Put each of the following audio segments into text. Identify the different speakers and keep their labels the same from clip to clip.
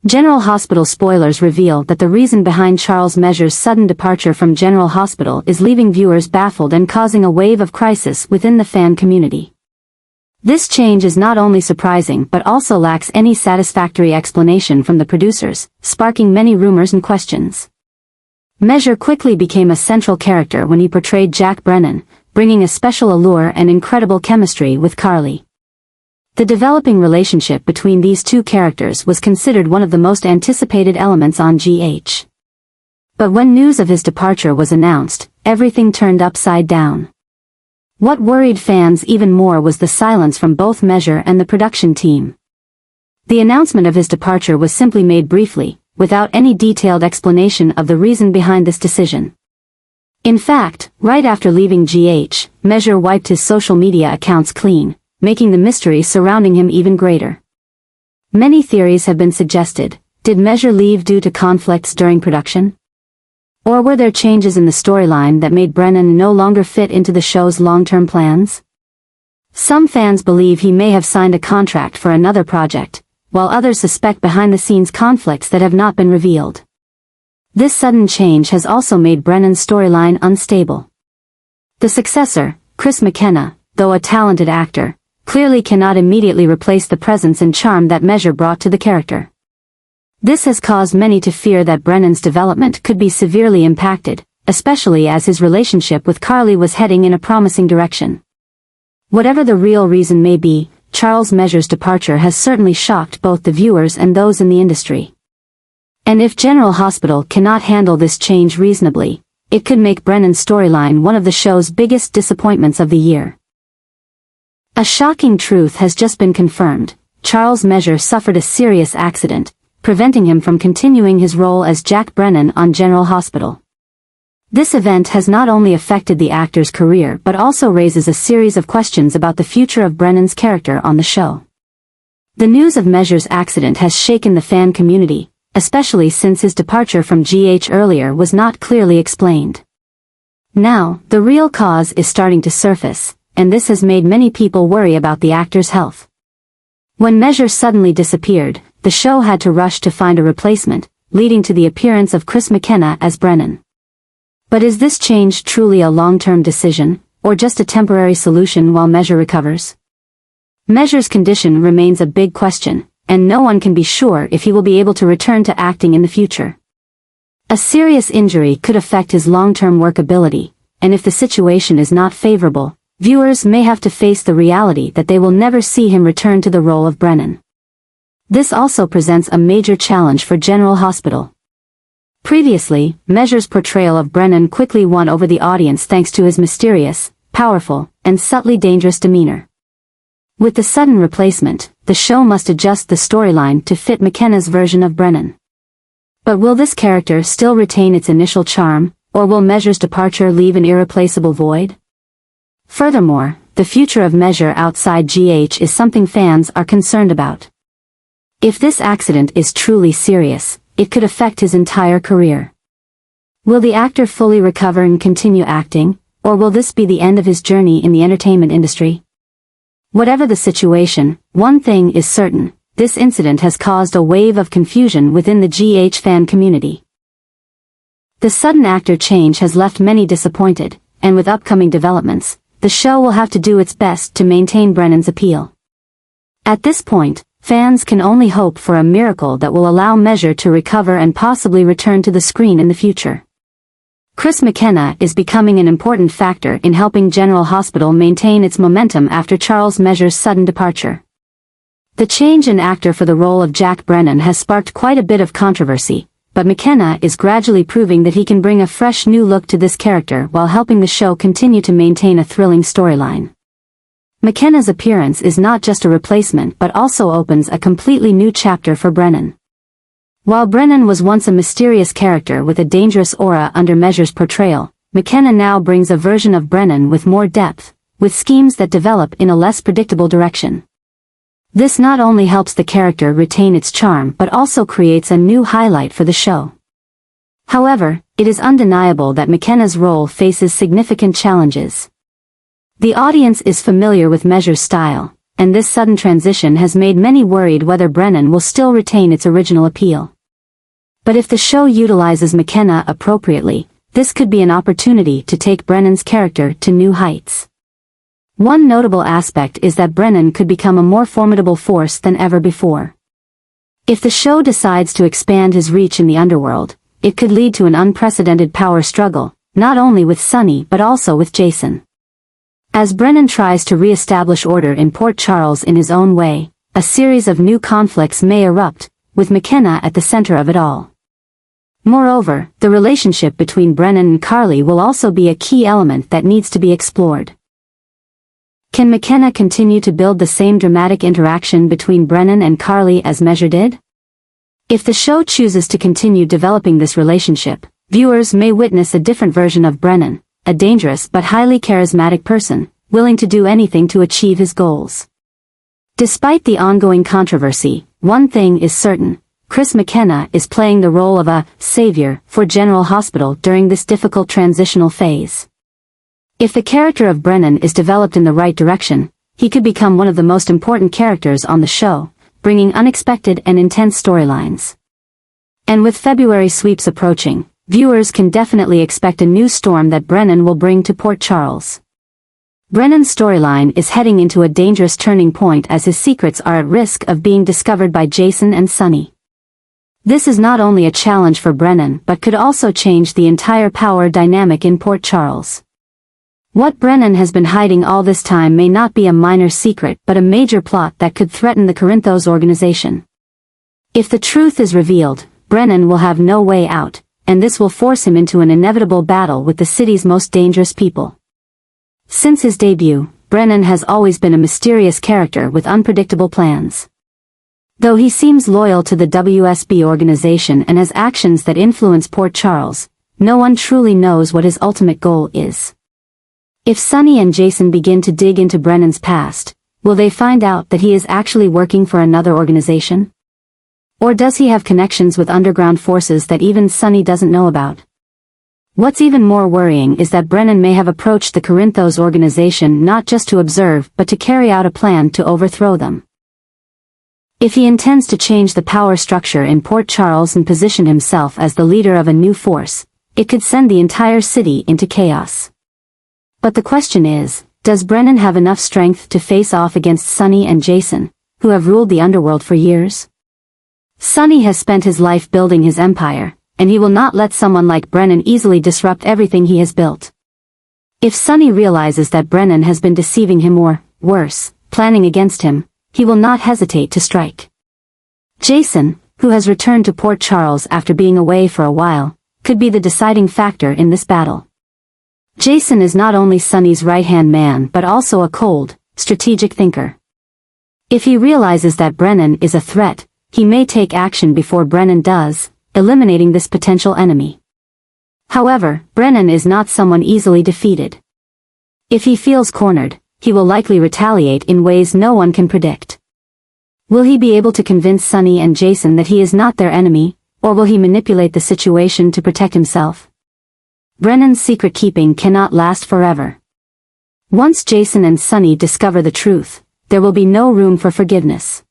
Speaker 1: General Hospital spoilers reveal that the reason behind Charles Mesure's sudden departure from General Hospital is leaving viewers baffled and causing a wave of crisis within the fan community. This change is not only surprising but also lacks any satisfactory explanation from the producers, sparking many rumors and questions. Mesure quickly became a central character when he portrayed Jack Brennan, bringing a special allure and incredible chemistry with Carly. The developing relationship between these two characters was considered one of the most anticipated elements on GH. But when news of his departure was announced, everything turned upside down. What worried fans even more was the silence from both Mesure and the production team. The announcement of his departure was simply made briefly, without any detailed explanation of the reason behind this decision. In fact, right after leaving GH, Mesure wiped his social media accounts clean, making the mystery surrounding him even greater. Many theories have been suggested. Did Mesure leave due to conflicts during production? Or were there changes in the storyline that made Brennan no longer fit into the show's long-term plans? Some fans believe he may have signed a contract for another project, while others suspect behind-the-scenes conflicts that have not been revealed. This sudden change has also made Brennan's storyline unstable. The successor, Chris McKenna, though a talented actor, clearly cannot immediately replace the presence and charm that Mesure brought to the character. This has caused many to fear that Brennan's development could be severely impacted, especially as his relationship with Carly was heading in a promising direction. Whatever the real reason may be, Charles Mesure's departure has certainly shocked both the viewers and those in the industry. And if General Hospital cannot handle this change reasonably, it could make Brennan's storyline one of the show's biggest disappointments of the year. A shocking truth has just been confirmed. Charles Mesure suffered a serious accident, preventing him from continuing his role as Jack Brennan on General Hospital. This event has not only affected the actor's career but also raises a series of questions about the future of Brennan's character on the show. The news of Mesure's accident has shaken the fan community, especially since his departure from GH earlier was not clearly explained. Now, the real cause is starting to surface, and this has made many people worry about the actor's health. When Mesure suddenly disappeared, the show had to rush to find a replacement, leading to the appearance of Chris McKenna as Brennan. But is this change truly a long-term decision, or just a temporary solution while Mesure recovers? Mesure's condition remains a big question, and no one can be sure if he will be able to return to acting in the future. A serious injury could affect his long-term workability, and if the situation is not favorable, viewers may have to face the reality that they will never see him return to the role of Brennan. This also presents a major challenge for General Hospital. Previously, Mesure's portrayal of Brennan quickly won over the audience thanks to his mysterious, powerful, and subtly dangerous demeanor. With the sudden replacement, the show must adjust the storyline to fit McKenna's version of Brennan. But will this character still retain its initial charm, or will Mesure's departure leave an irreplaceable void? Furthermore, the future of Mesure outside GH is something fans are concerned about. If this accident is truly serious, it could affect his entire career. Will the actor fully recover and continue acting, or will this be the end of his journey in the entertainment industry? Whatever the situation, one thing is certain: this incident has caused a wave of confusion within the GH fan community. The sudden actor change has left many disappointed, and with upcoming developments, the show will have to do its best to maintain Brennan's appeal. At this point, fans can only hope for a miracle that will allow Mesure to recover and possibly return to the screen in the future. Chris McKenna is becoming an important factor in helping General Hospital maintain its momentum after Charles Mesure's sudden departure. The change in actor for the role of Jack Brennan has sparked quite a bit of controversy, but McKenna is gradually proving that he can bring a fresh new look to this character while helping the show continue to maintain a thrilling storyline. McKenna's appearance is not just a replacement but also opens a completely new chapter for Brennan. While Brennan was once a mysterious character with a dangerous aura under Mesure's portrayal, McKenna now brings a version of Brennan with more depth, with schemes that develop in a less predictable direction. This not only helps the character retain its charm but also creates a new highlight for the show. However, it is undeniable that McKenna's role faces significant challenges. The audience is familiar with Mesure's style, and this sudden transition has made many worried whether Brennan will still retain its original appeal. But if the show utilizes McKenna appropriately, this could be an opportunity to take Brennan's character to new heights. One notable aspect is that Brennan could become a more formidable force than ever before. If the show decides to expand his reach in the underworld, it could lead to an unprecedented power struggle, not only with Sonny but also with Jason. As Brennan tries to re-establish order in Port Charles in his own way, a series of new conflicts may erupt, with McKenna at the center of it all. Moreover, the relationship between Brennan and Carly will also be a key element that needs to be explored. Can McKenna continue to build the same dramatic interaction between Brennan and Carly as Mesure did? If the show chooses to continue developing this relationship, viewers may witness a different version of Brennan, a dangerous but highly charismatic person, willing to do anything to achieve his goals. Despite the ongoing controversy, one thing is certain: Chris McKenna is playing the role of a savior for General Hospital during this difficult transitional phase. If the character of Brennan is developed in the right direction, he could become one of the most important characters on the show, bringing unexpected and intense storylines. And with February sweeps approaching, viewers can definitely expect a new storm that Brennan will bring to Port Charles. Brennan's storyline is heading into a dangerous turning point as his secrets are at risk of being discovered by Jason and Sonny. This is not only a challenge for Brennan but could also change the entire power dynamic in Port Charles. What Brennan has been hiding all this time may not be a minor secret but a major plot that could threaten the Corinthos organization. If the truth is revealed, Brennan will have no way out, and this will force him into an inevitable battle with the city's most dangerous people. Since his debut, Brennan has always been a mysterious character with unpredictable plans. Though he seems loyal to the WSB organization and has actions that influence Port Charles, no one truly knows what his ultimate goal is. If Sonny and Jason begin to dig into Brennan's past, will they find out that he is actually working for another organization? Or does he have connections with underground forces that even Sonny doesn't know about? What's even more worrying is that Brennan may have approached the Corinthos organization not just to observe but to carry out a plan to overthrow them. If he intends to change the power structure in Port Charles and position himself as the leader of a new force, it could send the entire city into chaos. But the question is, does Brennan have enough strength to face off against Sonny and Jason, who have ruled the underworld for years? Sonny has spent his life building his empire, and he will not let someone like Brennan easily disrupt everything he has built. If Sonny realizes that Brennan has been deceiving him or, worse, planning against him, he will not hesitate to strike. Jason, who has returned to Port Charles after being away for a while, could be the deciding factor in this battle. Jason is not only Sonny's right-hand man but also a cold, strategic thinker. If he realizes that Brennan is a threat, he may take action before Brennan does, eliminating this potential enemy. However, Brennan is not someone easily defeated. If he feels cornered, he will likely retaliate in ways no one can predict. Will he be able to convince Sonny and Jason that he is not their enemy, or will he manipulate the situation to protect himself? Brennan's secret-keeping cannot last forever. Once Jason and Sonny discover the truth, there will be no room for forgiveness.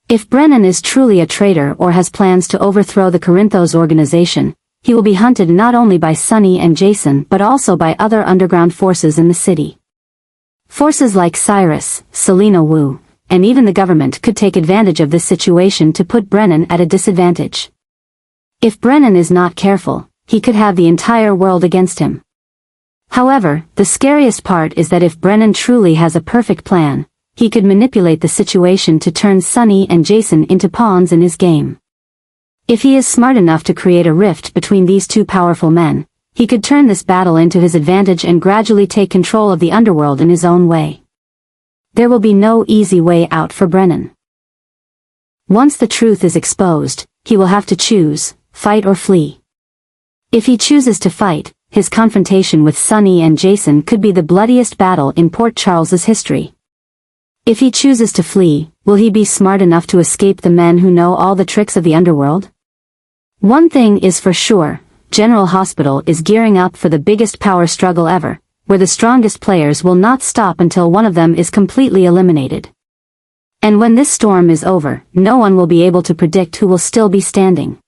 Speaker 1: If Brennan is truly a traitor or has plans to overthrow the Corinthos organization, he will be hunted not only by Sonny and Jason but also by other underground forces in the city. Forces like Cyrus, Selena Wu, and even the government could take advantage of this situation to put Brennan at a disadvantage. If Brennan is not careful, he could have the entire world against him. However, the scariest part is that if Brennan truly has a perfect plan, he could manipulate the situation to turn Sonny and Jason into pawns in his game. If he is smart enough to create a rift between these two powerful men, he could turn this battle into his advantage and gradually take control of the underworld in his own way. There will be no easy way out for Brennan. Once the truth is exposed, he will have to choose, fight or flee. If he chooses to fight, his confrontation with Sonny and Jason could be the bloodiest battle in Port Charles's history. If he chooses to flee, will he be smart enough to escape the men who know all the tricks of the underworld? One thing is for sure, General Hospital is gearing up for the biggest power struggle ever, where the strongest players will not stop until one of them is completely eliminated. And when this storm is over, no one will be able to predict who will still be standing.